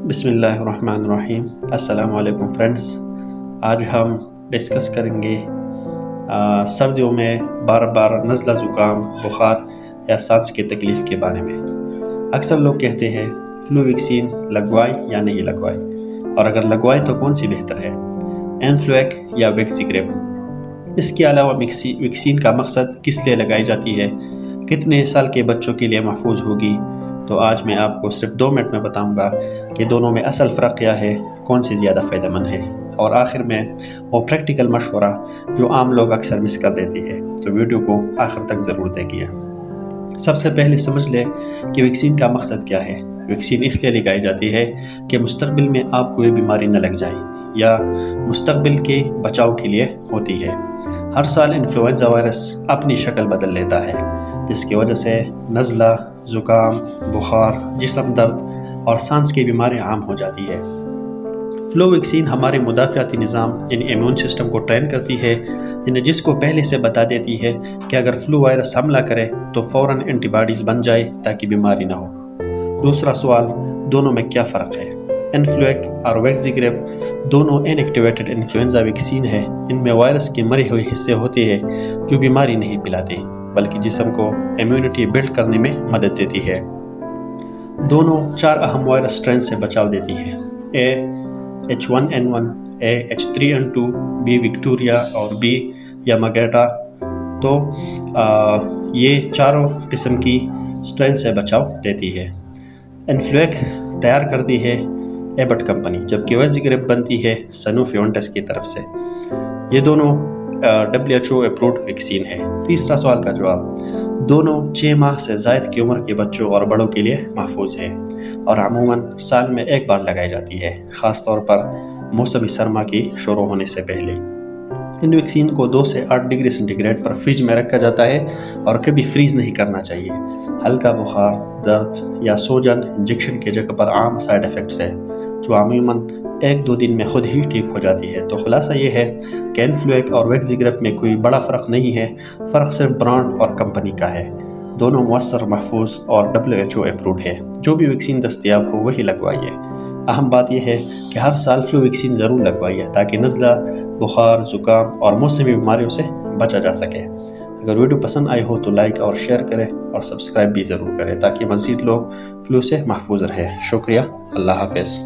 بسم اللہ الرحمن الرحیم۔ السلام علیکم فرینڈز، آج ہم ڈسکس کریں گے سردیوں میں بار بار نزلہ زکام، بخار یا سانس کی تکلیف کے بارے میں۔ اکثر لوگ کہتے ہیں فلو ویکسین لگوائیں یا نہیں لگوائیں، اور اگر لگوائیں تو کون سی بہتر ہے، انفلویک یا ویکسیگریپ۔ اس کے علاوہ ویکسین کا مقصد کس لیے لگائی جاتی ہے، کتنے سال کے بچوں کے لیے محفوظ ہوگی، تو آج میں آپ کو صرف 2 منٹ میں بتاؤں گا کہ دونوں میں اصل فرق کیا ہے، کون سی زیادہ فائدہ مند ہے، اور آخر میں وہ پریکٹیکل مشورہ جو عام لوگ اکثر مس کر دیتی ہے۔ تو ویڈیو کو آخر تک ضرور دیکھیے۔ سب سے پہلے سمجھ لیں کہ ویکسین کا مقصد کیا ہے۔ ویکسین اس لیے لگائی جاتی ہے کہ مستقبل میں آپ کو یہ بیماری نہ لگ جائے، یا مستقبل کے بچاؤ کے لیے ہوتی ہے۔ ہر سال انفلوئنزا وائرس اپنی شکل بدل لیتا ہے، جس کی وجہ سے نزلہ، زکام، بخار، جسم درد اور سانس کی بیماری عام ہو جاتی ہے۔ فلو ویکسین ہمارے مدافعتی نظام یعنی امیون سسٹم کو ٹرین کرتی ہے، جس کو پہلے سے بتا دیتی ہے کہ اگر فلو وائرس حملہ کرے تو فوراً اینٹی باڈیز بن جائے تاکہ بیماری نہ ہو۔ دوسرا سوال، دونوں میں کیا فرق ہے؟ انفلویک اور ویکسیگریپ دونوں ان ایکٹیویٹڈ انفلوئنزا ویکسین ہے۔ ان میں وائرس کے مرے ہوئے حصے ہوتے ہیں جو بیماری نہیں پھیلاتے، بلکہ جسم کو امیونٹی بلڈ کرنے میں مدد دیتی ہے۔ دونوں 4 اہم وائرس سٹرین سے بچاؤ دیتی ہے: A H1N1، A H3N2، B Victoria اور بی یاماگاٹا۔ تو یہ چاروں قسم کی سٹرین سے بچاؤ دیتی ہے۔ انفلویک تیار کرتی ہے ایبٹ کمپنی، جبکہ ویکسیگریپ بنتی ہے سنوفی اونٹس کی طرف سے۔ یہ دونوں WHO اپروڈ ویکسین ہے۔ تیسرا سوال کا جواب، دونوں 6 ماہ سے زائد کی عمر کے بچوں اور بڑوں کے لیے محفوظ ہے، اور عموماً سال میں 1 بار لگائی جاتی ہے، خاص طور پر موسم سرما کی شروع ہونے سے پہلے۔ ان ویکسین کو 2 سے 8 ڈگری سینٹی گریڈ پر فریج میں رکھا جاتا ہے، اور کبھی فریز نہیں کرنا چاہیے۔ ہلکا بخار، درد یا سوجن انجیکشن کی جگہ پر عام سائیڈ ایفیکٹس ہے، جو عموماً 1-2 دن میں خود ہی ٹھیک ہو جاتی ہے۔ تو خلاصہ یہ ہے کہ انفلویک اور ویکسیگریپ میں کوئی بڑا فرق نہیں ہے، فرق صرف برانڈ اور کمپنی کا ہے۔ دونوں مؤثر، محفوظ اور WHO اپروڈ ہے۔ جو بھی ویکسین دستیاب ہو وہی لگوائیے۔ اہم بات یہ ہے کہ ہر سال فلو ویکسین ضرور لگوائیے تاکہ نزلہ، بخار، زکام اور موسمی بیماریوں سے بچا جا سکے۔ اگر ویڈیو پسند آئی ہو تو لائک اور شیئر کریں، اور سبسکرائب بھی ضرور کریں تاکہ مزید لوگ فلو سے محفوظ رہیں۔ شکریہ، اللہ حافظ۔